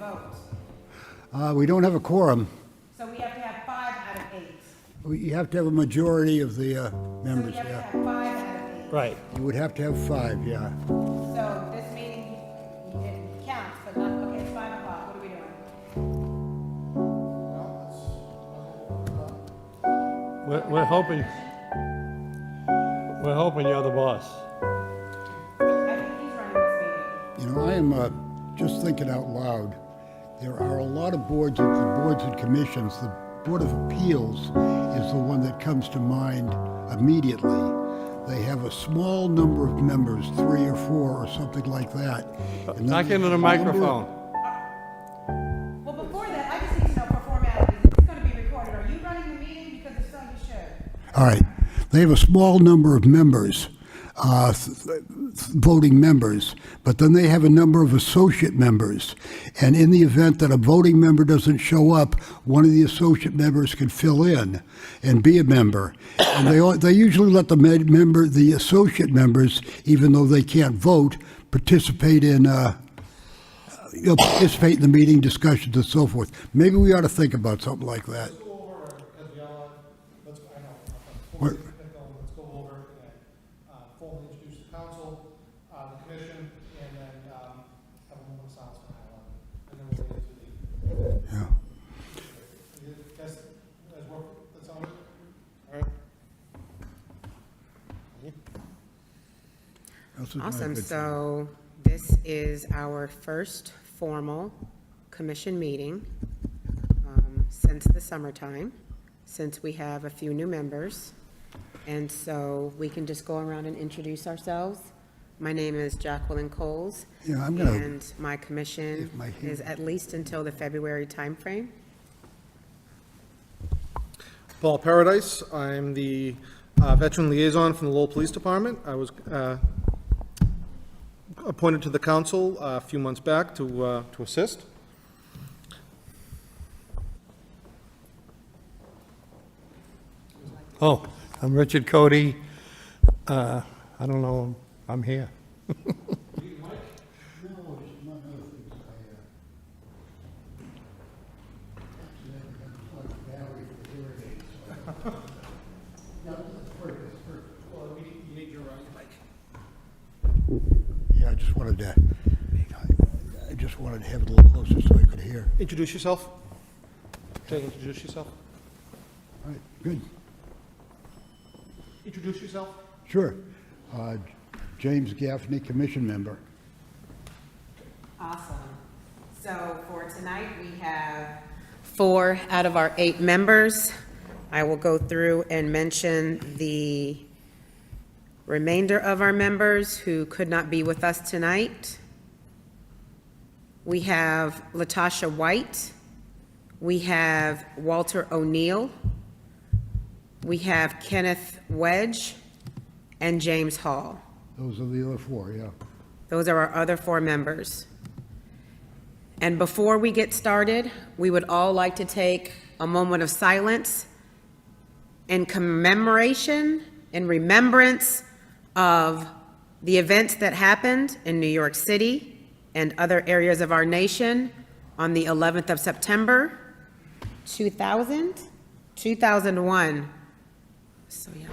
vote? We don't have a quorum. So we have to have 5 out of 8. You have to have a majority of the So members, we have to yeah. have 5 out of 8. Right. You would have to have 5, yeah. So this meeting, it counts, but not, okay, it's 5 o'clock, what are we doing? We're hoping you're the boss. I think he's running this meeting. You know, I am just thinking out loud. There are a lot of boards and commissions. The Board of Appeals is the one that comes to mind immediately. They have a small number of members, 3 or 4 or something like that. And then Talk they into have the a microphone. Well, before that, I just need to know for formalities, this is gonna be recorded, are you running the meeting? Because it's on your show. All right. They have a small number of members, voting members, but then they have a number of associate members. And in the event that a voting member doesn't show up, one of the associate members can fill in and be a member. And they usually let the associate members, even though they can't vote, participate in participate in the meeting, discussions, and so forth. Maybe we ought to think about something like that. Let's go over, because we all, let's What- go over and formally introduce the council, the commission, and then have a moment of silence for Highland. And then we'll get into the, Yeah. that's work, that sound good? All right. This is my Awesome. good- So this is our first formal commission meeting since the summertime, since we have a few new members. And so we can just go around and introduce ourselves. My name is Jacqueline Coles. Yeah, I'm gonna- And my commission If my hand- is at least until the February timeframe. Paul Paradise, I'm the veteran liaison from the Lowell Police Department. I was appointed to the council a few months back to assist. Oh, I'm Richard Cody. I don't know, I'm here. Yeah, I just wanted to have it a little closer so I could hear. Introduce yourself. Jay, introduce yourself. All right, good. Introduce yourself. Sure. James Gaffney, commission member. Awesome. So for tonight, we have 4 out of our 8 members. I will go through and mention the remainder of our members who could not be with us tonight. We have Latasha White. We have Walter O'Neill. We have Kenneth Wedge and James Hall. Those are the other 4, yeah. Those are our other 4 members. And before we get started, we would all like to take a moment of silence in commemoration, in remembrance of the events that happened in New York City and other areas of our nation on the 11th of September, 2001. So young.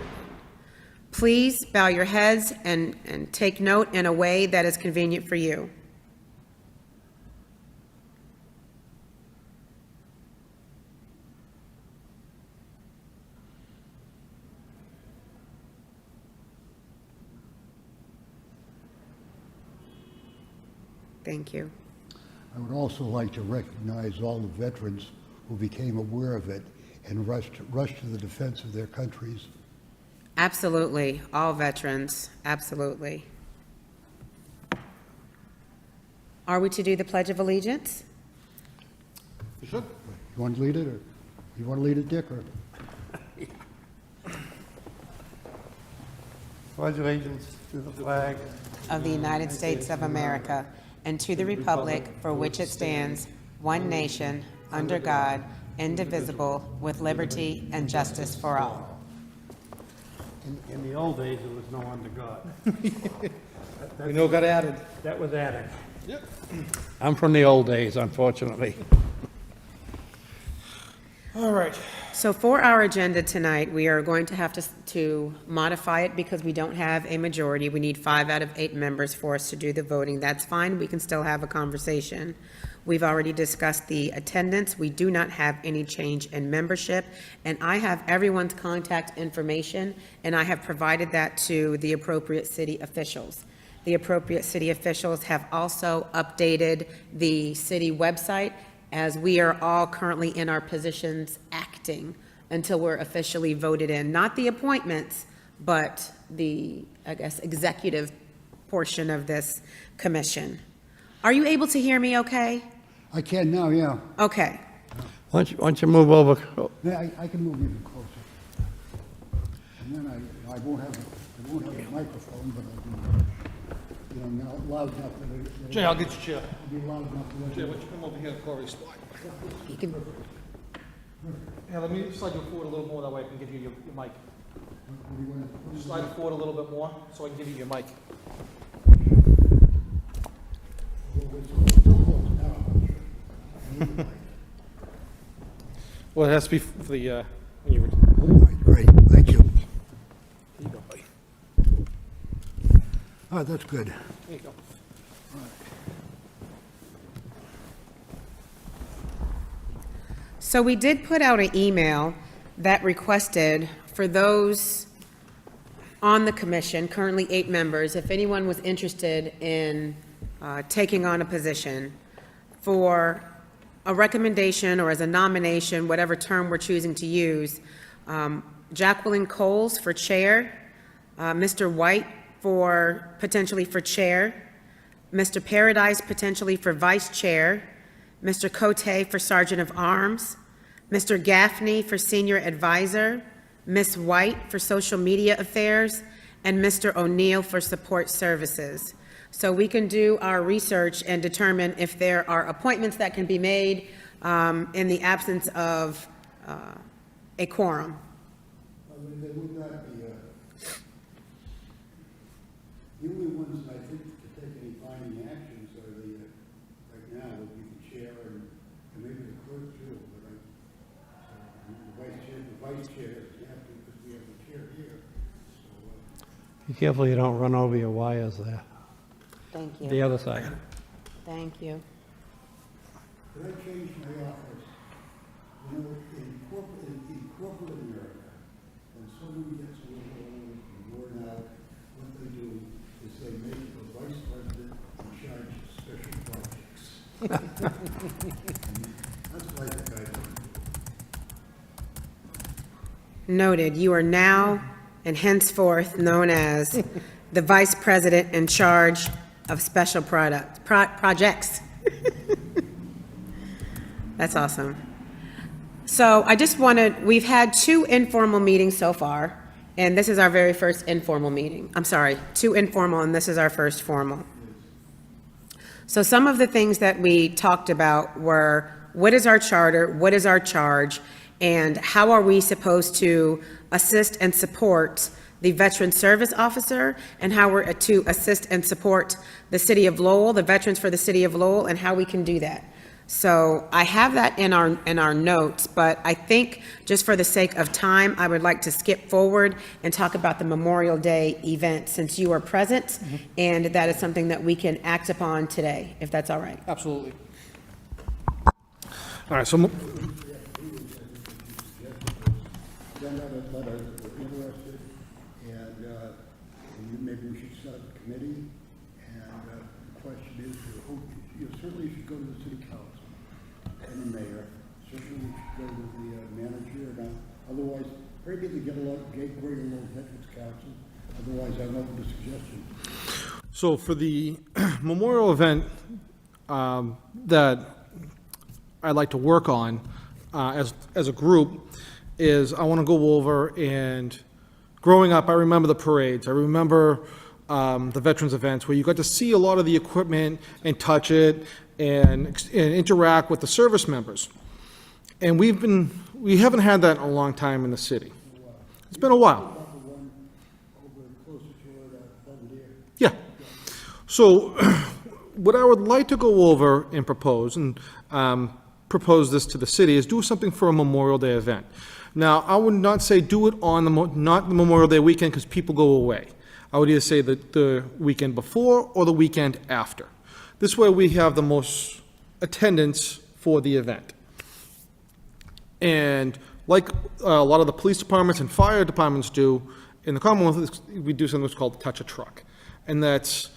Please bow your heads and take note in a way that is convenient for you. Thank you. I would also like to recognize all the veterans who became aware of it and rushed to the defense of their countries. Absolutely, all veterans, absolutely. Are we to do the Pledge of Allegiance? You should. You want to lead it, or you want to lead it, Dick, or? Pledge allegiance to the flag Of the United States of America and to the republic for which it stands, one nation, under God, indivisible, with liberty and justice for all. In the old days, there was no under God. We know got added. That was added. I'm from the old days, unfortunately. All right. So for our agenda tonight, we are going to have to modify it because we don't have a majority. We need 5 out of 8 members for us to do the voting. That's fine, we can still have a conversation. We've already discussed the attendance. We do not have any change in membership, and I have everyone's contact information, and I have provided that to the appropriate city officials. The appropriate city officials have also updated the city website, as we are all currently in our positions acting until we're officially voted in. Not the appointments, but the, I guess, executive portion of this commission. Are you able to hear me okay? I can now, yeah. Okay. Why don't you move over? Yeah, I can move even closer. And then I won't have a microphone, but I'll be, now loud enough that Jay, I'll get your chair. it'll be loud enough that Jay, why don't you come over here to Corey's spot? You can, Yeah, let me slide you forward a little more, that way I can give you your mic. Slide it forward a little bit more, so I can give you your mic. Well, it has to be for the, when you, All right, great, thank you. here you go, buddy. All right, that's good. There you go. so we did put out an email that requested for those on the commission, currently 8 members, if anyone was interested in taking on a position for a recommendation or as a nomination, whatever term we're choosing to use, Jacqueline Coles for chair, Mr. White potentially for chair, Mr. Paradise potentially for vice chair, Mr. Cote for sergeant of arms, Mr. Gaffney for senior advisor, Ms. White for social media affairs, and Mr. O'Neill for support services. So we can do our research and determine if there are appointments that can be made in the absence of a quorum. They would not be, the only ones I think to take any binding actions are the, right now, would be the chair and maybe the clerk too, but the vice chair doesn't have to because we have the chair here. So, Be careful you don't run over your wires there. Thank The other side. Thank you. could I change my office? You know, in corporate America, when someone gets a little old and worn out, what they do is they make the vice president in charge of special projects. That's why the guy does. Noted. You are now and henceforth known as the vice president in charge of special projects. That's awesome. So I just wanted, we've had 2 informal meetings so far, and this is our very first informal meeting. I'm sorry, 2 informal, and this is our first formal. So some of the things that we talked about were, what is our charter, what is our charge, and how are we supposed to assist and support the Veteran Service Officer, and how we're to assist and support the City of Lowell, the veterans for the City of Lowell, and how we can do that. So I have that in our notes, but I think just for the sake of time, I would like to skip forward and talk about the Memorial Day event, since you are present, and that is something that we can act upon today, if that's all right. Absolutely. All right, so, Send out a letter that we're interested, and maybe we should start a committee. And the question is, you certainly should go to the city council and the mayor. Certainly you should go to the manager. Now, otherwise, maybe they bring a little veterans council. Otherwise, I'm open to suggestions. so for the memorial event that I'd like to work on as a group is I want to go over, and growing up, I remember the parades. I remember the veterans events where you got to see a lot of the equipment and touch it and interact with the service members. And we haven't had that in a long time in the city. It's been a while. Yeah. So what I would like to go over and propose, and propose this to the city, is do something for a Memorial Day event. Now, I would not say do it on not the Memorial Day weekend, because people go away. I would either say the weekend before or the weekend after. This way we have the most attendance for the event. And like a lot of the police departments and fire departments do, in the Commonwealth, we do something that's called Touch a Truck. And that's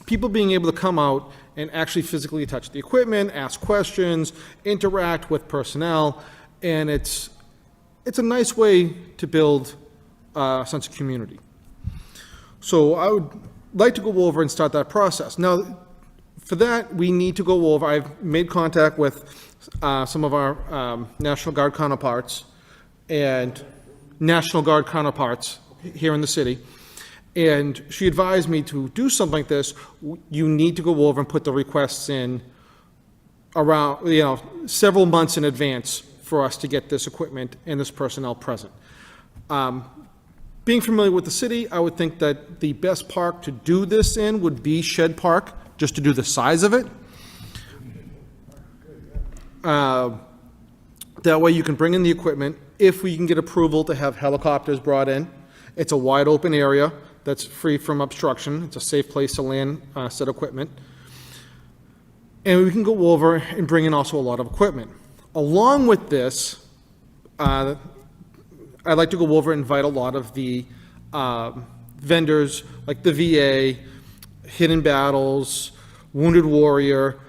people being able to come out and actually physically touch the equipment, ask questions, interact with personnel, and it's a nice way to build a sense of community. So I would like to go over and start that process. Now, for that, we need to go over, I've made contact with some of our National Guard counterparts and National Guard counterparts here in the city, and she advised me to do something like this. You need to go over and put the requests in around, several months in advance for us to get this equipment and this personnel present. Being familiar with the city, I would think that the best park to do this in would be Shed Park, just to do the size of it. That way you can bring in the equipment. If we can get approval to have helicopters brought in, it's a wide open area that's free from obstruction. It's a safe place to land set equipment. And we can go over and bring in also a lot of equipment. Along with this, I'd like to go over and invite a lot of the vendors, like the VA, Hidden Battles, Wounded Warrior,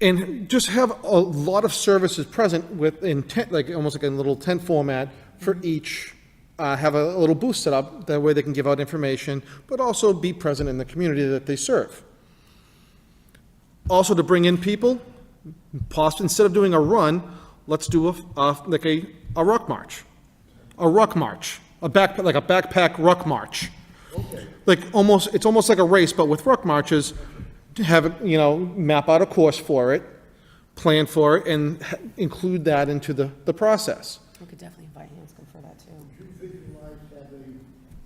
and just have a lot of services present within tent, like almost like a little tent format for each. Have a little booth set up, that way they can give out information, but also be present in the community that they serve. Also, to bring in people, possibly instead of doing a run, let's do a ruck march. A ruck march, like a backpack ruck march. Okay. It's almost like a race, but with ruck marches, to have it, map out a course for it, plan for it, and include that into the process. We could definitely invite Hanscom for that, too. Would you visualize having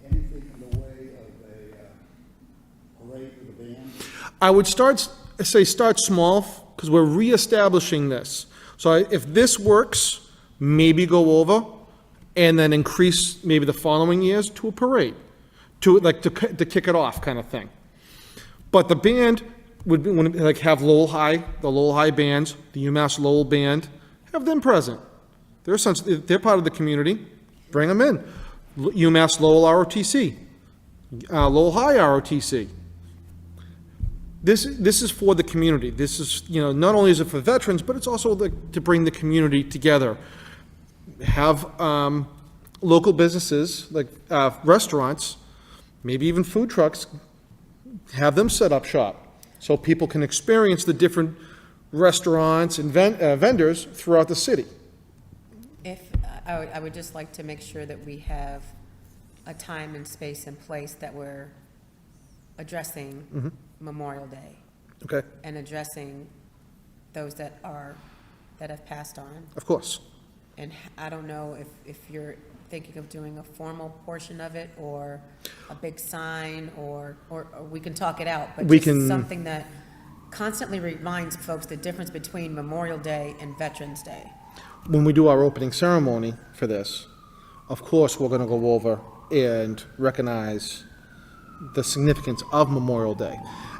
anything in the way of a parade with a band? I would start small, because we're reestablishing this. So if this works, maybe go over, and then increase maybe the following years to a parade, to kick it off kind of thing. But the band would be, have Lowell High, the Lowell High bands, the UMass Lowell band, have them present. They're part of the community. Bring them in. UMass Lowell ROTC, Lowell High ROTC. This is for the community. This is, not only is it for veterans, but it's also to bring the community together. Have local businesses, like restaurants, maybe even food trucks, have them set up shop so people can experience the different restaurants and vendors throughout the city. I would just like to make sure that we have a time and space and place that we're addressing Memorial Day. Okay, And addressing those that have passed on. of course. And I don't know if you're thinking of doing a formal portion of it, or a big sign, or we can talk it out, but We just can- something that constantly reminds folks the difference between Memorial Day and Veterans Day. When we do our opening ceremony for this, of course, we're going to go over and recognize the significance of Memorial Day.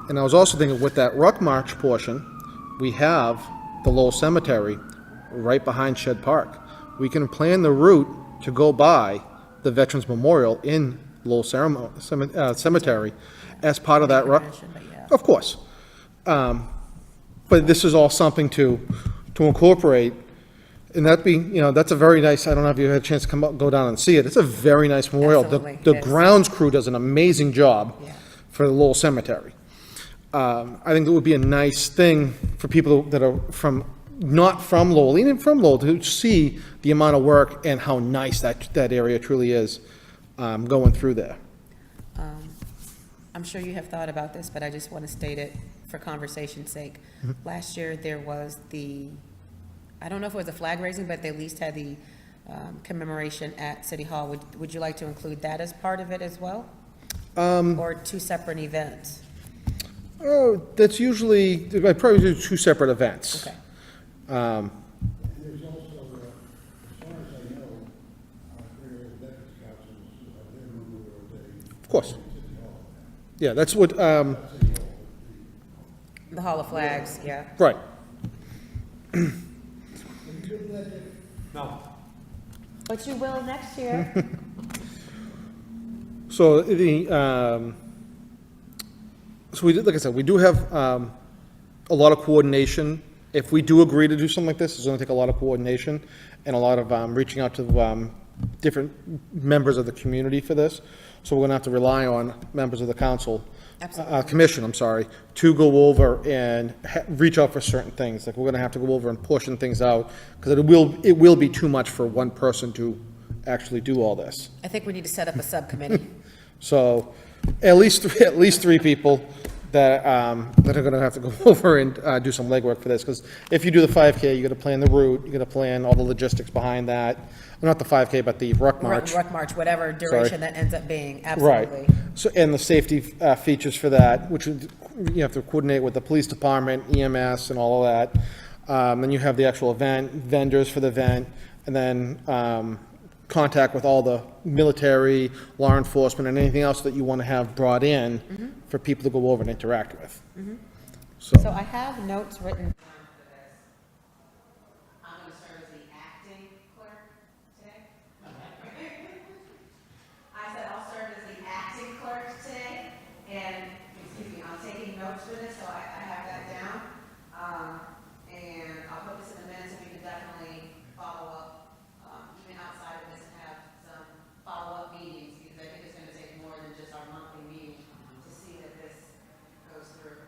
And I was also thinking with that Ruck March portion, we have the Lowell Cemetery right behind Shed Park. We can plan the route to go by the Veterans Memorial in Lowell Cemetery as part of that. Convention, but yeah. Of course. But this is all something to incorporate, and that's a very nice, I don't know if you had a chance to go down and see it. It's a very nice memorial. Absolutely, The it is. grounds crew does an amazing job Yeah. for the Lowell Cemetery. I think it would be a nice thing for people that are not from Lowell, even from Lowell, to see the amount of work and how nice that area truly is, going through there. I'm sure you have thought about this, but I just want to state it for conversation's sake. Last year, there was I don't know if it was a flag raising, but they at least had the commemoration at City Hall. Would you like to include that as part of it as well? Or two separate events? Oh, that's usually, I probably do two separate events. Okay. Um, And there's also, as far as I know, Fairfield Veterans Council is their Memorial Day. Of course. Yeah, that's what, The Hall of Flags, yeah. right. No. But you will next year. So so we, like I said, we do have a lot of coordination. If we do agree to do something like this, it's going to take a lot of coordination and a lot of reaching out to different members of the community for this. So we're going to have to rely on members of the council, commission, I'm sorry, to go over and reach out for certain things. Like, we're going to have to go over and portion things out, because it will be too much for one person to actually do all this. I think we need to set up a subcommittee. So at least three people that are going to have to go over and do some legwork for this, because if you do the 5K, you got to plan the route, you got to plan all the logistics behind that. Not the 5K, but the ruck march. Ruck march, whatever duration that ends up being, Right. absolutely. So, and the safety features for that, which you have to coordinate with the police department, EMS, and all of that. Then you have the actual event, vendors for the event, and then contact with all the military, law enforcement, and anything else that you want to have brought in for people to go over and interact with. So I have notes written. I'm going to serve as the acting clerk today. I said I'll serve as the acting clerk today, and, excuse me, I'm taking notes for this, so I have that down. And I'll put this in the minutes, and we can definitely follow up, even outside of this, and have some follow-up meetings, because I think it's going to take more than just our monthly meeting to see that this goes through.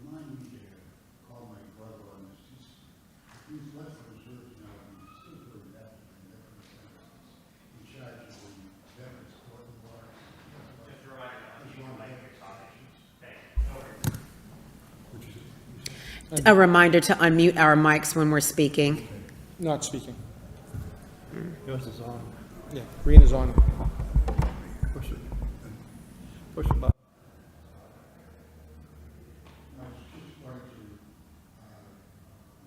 Remind me to call my brother on this. He's left the reserves now, and he's still very active in veterans services. In charge of the veterans court and bar. Just A reminder to unmute our mics when we're speaking. Not speaking. Yours is on. Yeah, green is on. Push it. Push the button. I was just going to,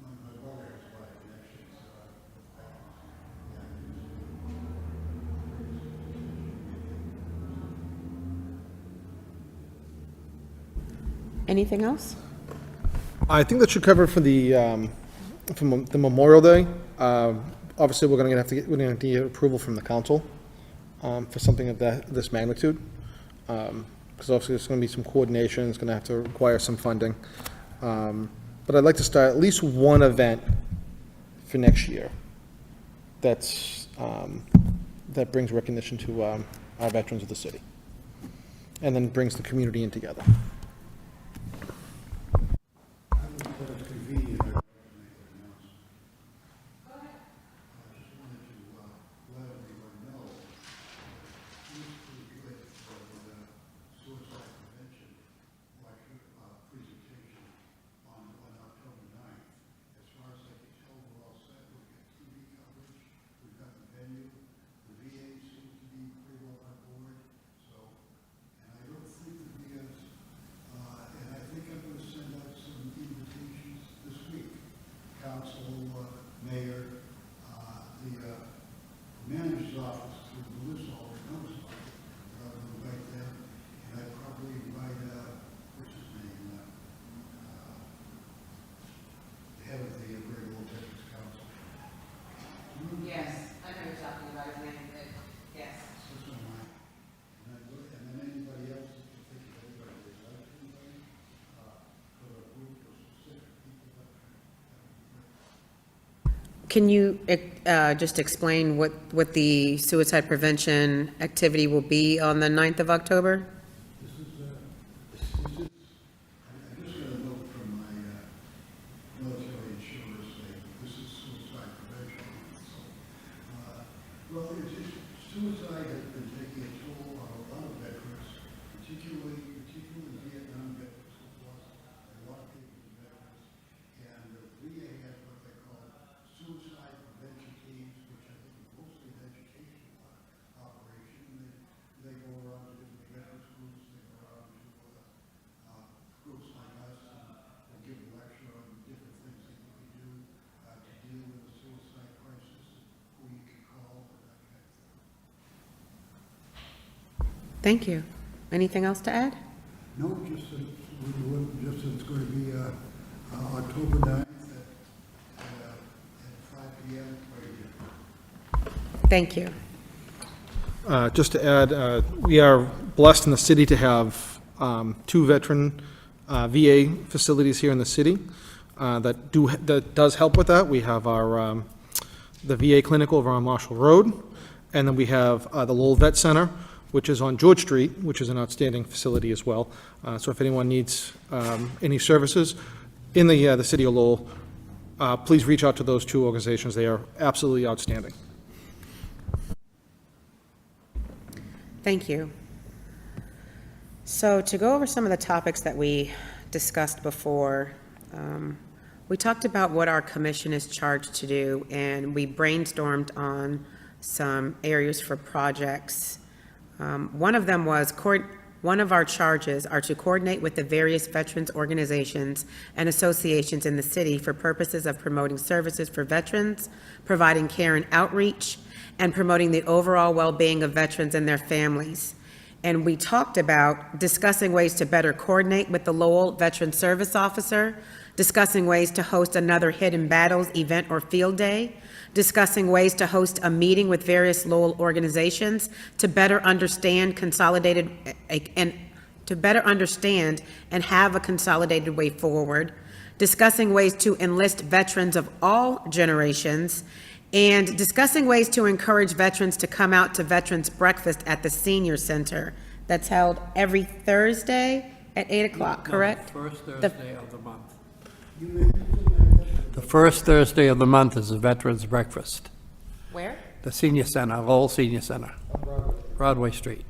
my brother has a lot of connections, Anything else? I think that should cover it for the Memorial Day. Obviously, we're going to have to get approval from the council for something of this magnitude. Because obviously, there's going to be some coordination, it's going to have to require some funding. But I'd like to start at least one event for next year that brings recognition to our veterans of the city, and then brings the community in together. but it's convenient. I don't make an announcement. I just wanted to let everyone know he's pretty good for the suicide prevention presentation on October 9th. As far as I can tell, we're all set. We've got TV coverage. We've got the venue. The VA seems to be pretty well on board. So, and I don't think the VA's, and I think I'm going to send out some invitations this week. Council, mayor, the manager's office through Melissa already knows about it. But I'm going to invite them, and I'd probably invite, what's his name, the head of the Great Old Veterans Council. Yes, I know you're talking about his name, but yes. That's on mine. And then anybody else, if you think of anybody that's like anybody, for a group of specific people that would be great. Can you just explain what the suicide prevention activity will be on the 9th of October? This is, I just got a note from my military insurers saying this is suicide prevention. So, well, it's just, suicide has been taking a toll on a lot of veterans, particularly Vietnam veterans who've lost a lot of people to veterans. And the VA has what they call suicide prevention teams, which I think are mostly an educational operation. They go around to different veteran schools, they go around to Thank you. Anything else to add? No, just that it's going to be October 9th at 5 p.m. right here. Thank you. Just to add, we are blessed in the city to have 2 veteran VA facilities here in the city that does help with that. We have our the VA clinic over on Marshall Road, and then we have the Lowell Vet Center, which is on George Street, which is an outstanding facility as well. So if anyone needs any services in the city of Lowell, please reach out to those 2 organizations. They are absolutely outstanding. Thank you. So to go over some of the topics that we discussed before, we talked about what our commission is charged to do, and we brainstormed on some areas for projects. One of them was, one of our charges are to coordinate with the various veterans organizations and associations in the city for purposes of promoting services for veterans, providing care and outreach, and promoting the overall well-being of veterans and their families. And we talked about discussing ways to better coordinate with the Lowell Veteran Service Officer, discussing ways to host another Hidden Battles event or field day, discussing ways to host a meeting with various Lowell organizations to better understand and have a consolidated way forward, discussing ways to enlist veterans of all generations, and discussing ways to encourage veterans to come out to Veterans Breakfast at the Senior Center. That's held every Thursday at 8 o'clock, correct? First The- Thursday of the month. The first Thursday of the month is the Veterans Breakfast. Where? The Senior Center, Lowell Senior Center, Broadway Street.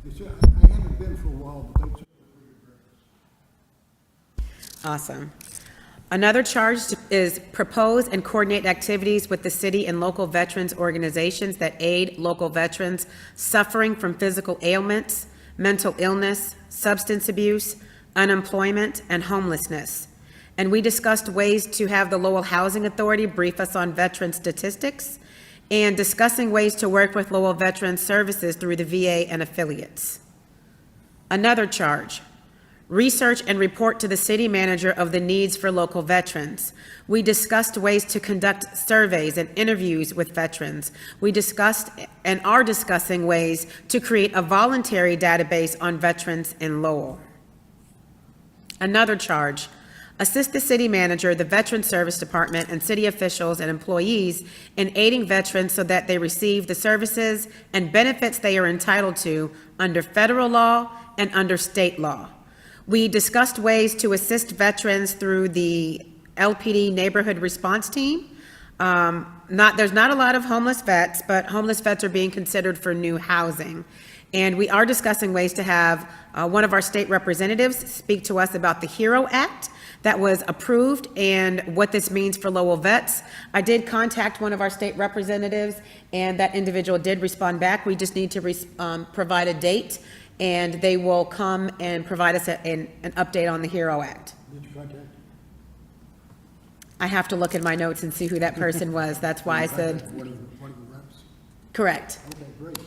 I haven't been for a while, but they just Awesome. Another charge is propose and coordinate activities with the city and local veterans organizations that aid local veterans suffering from physical ailments, mental illness, substance abuse, unemployment, and homelessness. And we discussed ways to have the Lowell Housing Authority brief us on veteran statistics, and discussing ways to work with Lowell Veteran Services through the VA and affiliates. Another charge, research and report to the city manager of the needs for local veterans. We discussed ways to conduct surveys and interviews with veterans. We discussed and are discussing ways to create a voluntary database on veterans in Lowell. Another charge, assist the city manager, the Veteran Service Department, and city officials and employees in aiding veterans so that they receive the services and benefits they are entitled to under federal law and under state law. We discussed ways to assist veterans through the LPD Neighborhood Response Team. There's not a lot of homeless vets, but homeless vets are being considered for new housing. And we are discussing ways to have one of our state representatives speak to us about the HERO Act that was approved and what this means for Lowell vets. I did contact one of our state representatives, and that individual did respond back. We just need to provide a date, and they will come and provide us an update on the HERO Act. did you contact? I have to look at my notes and see who that person was. That's why I said, One of the reps? correct. Okay, great.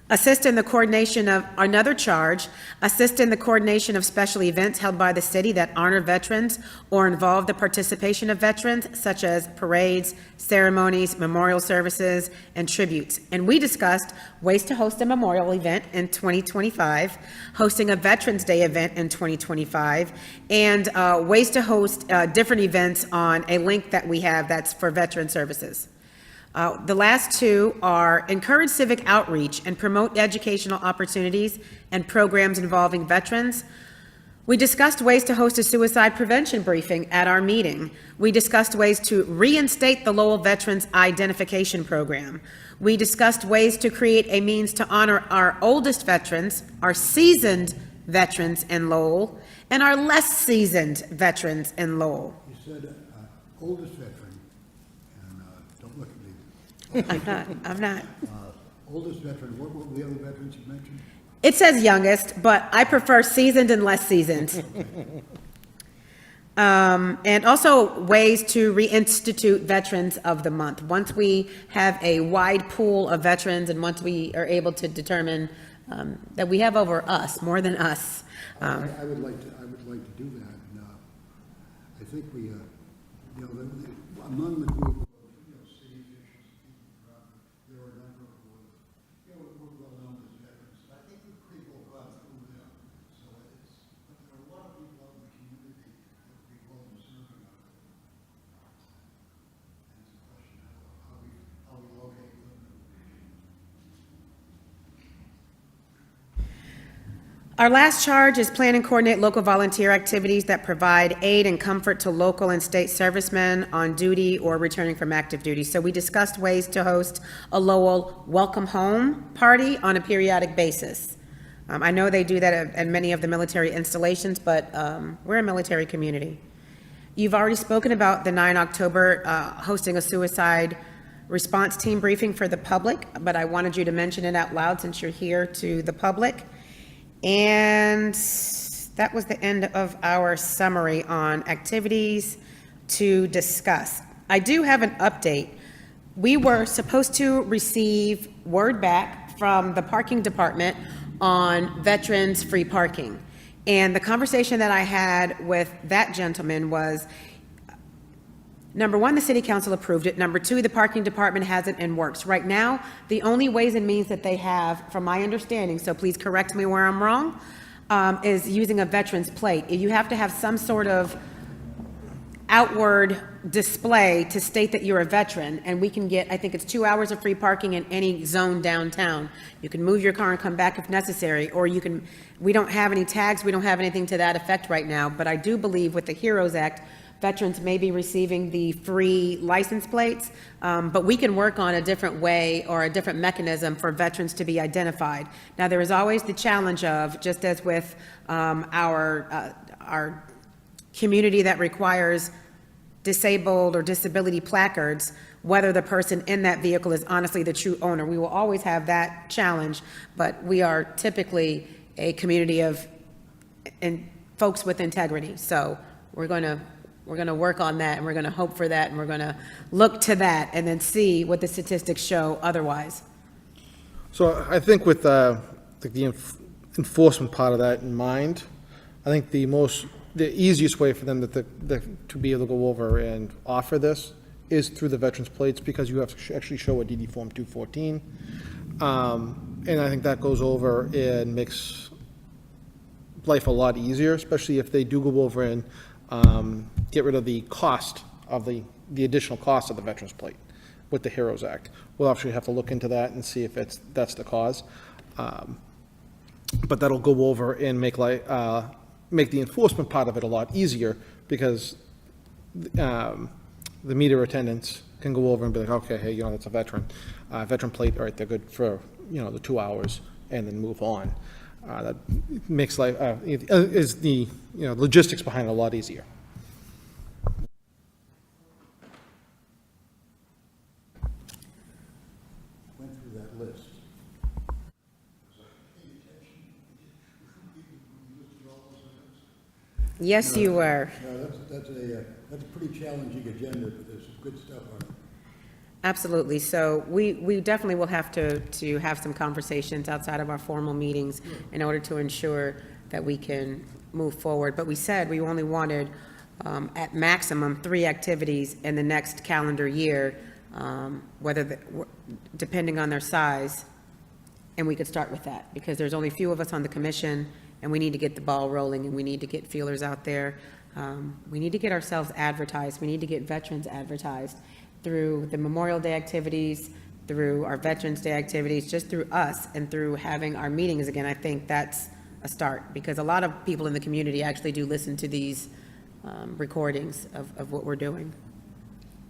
Assist in the coordination of, another charge, assist in the coordination of special events held by the city that honor veterans or involve the participation of veterans, such as parades, ceremonies, memorial services, and tributes. And we discussed ways to host a memorial event in 2025, hosting a Veterans Day event in 2025, and ways to host different events on a link that we have that's for veteran services. The last two are encourage civic outreach and promote educational opportunities and programs involving veterans. We discussed ways to host a suicide prevention briefing at our meeting. We discussed ways to reinstate the Lowell Veterans Identification Program. We discussed ways to create a means to honor our oldest veterans, our seasoned veterans in Lowell, and our less seasoned veterans in Lowell. You said oldest veteran, and don't look at me. I'm not. Oldest veteran, what were the other veterans you mentioned? It says youngest, but I prefer seasoned and less seasoned. And also ways to reinstitute Veterans of the Month. Once we have a wide pool of veterans and once we are able to determine that we have over us, more than us. I would like to do that. And, I think we, among the group of, city officials, there are a number of, we're well known as veterans. I think we've pretty well gone through them. So it's, but there are a lot of people out in the community that would be well deserving of it. And it's a question of how we locate them. Our last charge is plan and coordinate local volunteer activities that provide aid and comfort to local and state servicemen on duty or returning from active duty. So we discussed ways to host a Lowell welcome home party on a periodic basis. I know they do that at many of the military installations, but we're a military community. You've already spoken about the 9 October hosting a suicide response team briefing for the public, but I wanted you to mention it out loud since you're here to the public. And that was the end of our summary on activities to discuss. I do have an update. We were supposed to receive word back from the parking department on veterans free parking. And the conversation that I had with that gentleman was, number one, the city council approved it. Number two, the parking department has it in works. Right now, the only ways and means that they have, from my understanding, so please correct me where I'm wrong, is using a veteran's plate. You have to have some sort of outward display to state that you're a veteran, and we can get, I think it's 2 hours of free parking in any zone downtown. You can move your car and come back if necessary, or you can, we don't have any tags, we don't have anything to that effect right now, but I do believe with the HEROES Act, veterans may be receiving the free license plates, but we can work on a different way or a different mechanism for veterans to be identified. Now, there is always the challenge of, just as with our community that requires disabled or disability placards, whether the person in that vehicle is honestly the true owner. We will always have that challenge, but we are typically a community of folks with integrity. So we're going to work on that, and we're going to hope for that, and we're going to look to that and then see what the statistics show otherwise. So I think with the enforcement part of that in mind, I think the easiest way for them to be able to go over and offer this is through the veterans plates, because you have to actually show a DD Form 214. And I think that goes over and makes life a lot easier, especially if they do go over and get rid of the cost of the additional cost of the veterans plate with the HEROES Act. We'll actually have to look into that and see if that's the cause. But that'll go over and make the enforcement part of it a lot easier, because the meter attendants can go over and be like, okay, hey, that's a veteran plate, all right, they're good for, the 2 hours, and then move on. That makes life, is the, logistics behind it a lot easier. Went through that list. Yes, you were. No, that's a pretty challenging agenda, but there's some good stuff on it. Absolutely. So we definitely will have to have some conversations outside of our formal meetings in order to ensure that we can move forward. But we said we only wanted, at maximum, 3 activities in the next calendar year, depending on their size, and we could start with that, because there's only a few of us on the commission, and we need to get the ball rolling, and we need to get feelers out there. We need to get ourselves advertised. We need to get veterans advertised through the Memorial Day activities, through our Veterans Day activities, just through us and through having our meetings again. I think that's a start, because a lot of people in the community actually do listen to these recordings of what we're doing.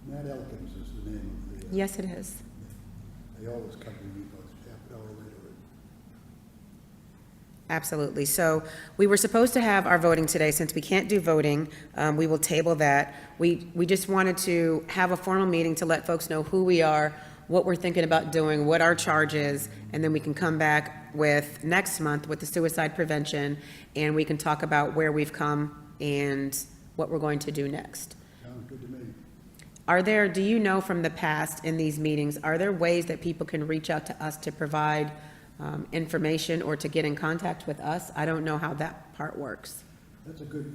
Matt Elkins is the name of the... Yes, it is. They always come to me about half an hour later. Absolutely. So we were supposed to have our voting today. Since we can't do voting, we will table that. We just wanted to have a formal meeting to let folks know who we are, what we're thinking about doing, what our charge is, and then we can come back with next month with the suicide prevention, and we can talk about where we've come and what we're going to do next. Sounds good to me. Do you know from the past in these meetings, are there ways that people can reach out to us to provide information or to get in contact with us? I don't know how that part works. That's a good,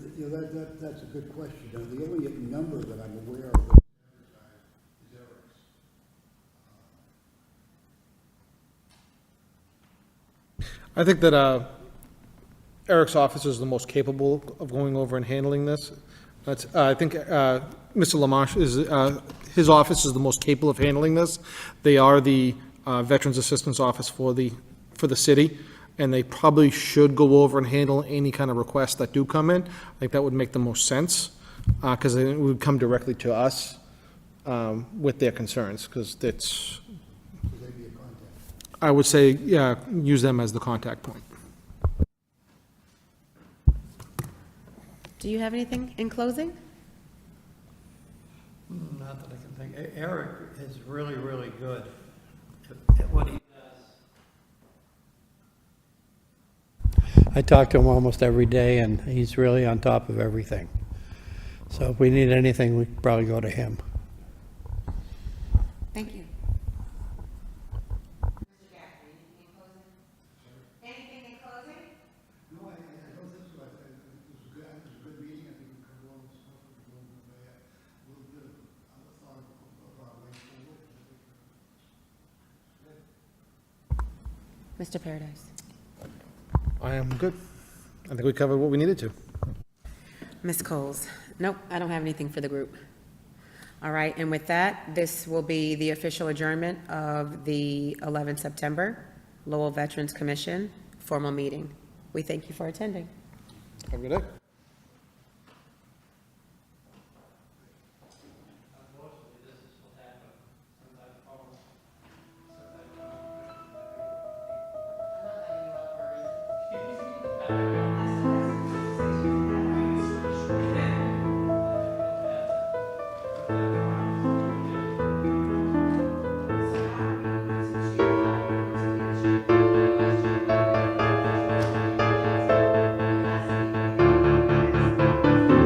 that's a good question. Now, the only number that I'm aware of is Eric's. I think that Eric's office is the most capable of going over and handling this. I think Mr. Lamache his office is the most capable of handling this. They are the Veterans Assistance Office for the city, and they probably should go over and handle any kind of requests that do come in. I think that would make the most sense, because it would come directly to us with their concerns, because it's, Would they be a contact? I would say, yeah, use them as the contact point. Do you have anything in closing? Not that I can think. Eric is really, really good at what he does. I talk to him almost every day, and he's really on top of everything. So if we need anything, we could probably go to him. Thank you. Anything in closing? No, I don't think so. It was a good meeting. I think we covered all the stuff. A little bit of thought of our way forward. Mr. Paradise? I am good. I think we covered what we needed to. Ms. Coles? Nope, I don't have anything for the group. All right, and with that, this will be the official adjournment of the 11 September Lowell Veterans Commission formal meeting. We thank you for attending. Have a good day.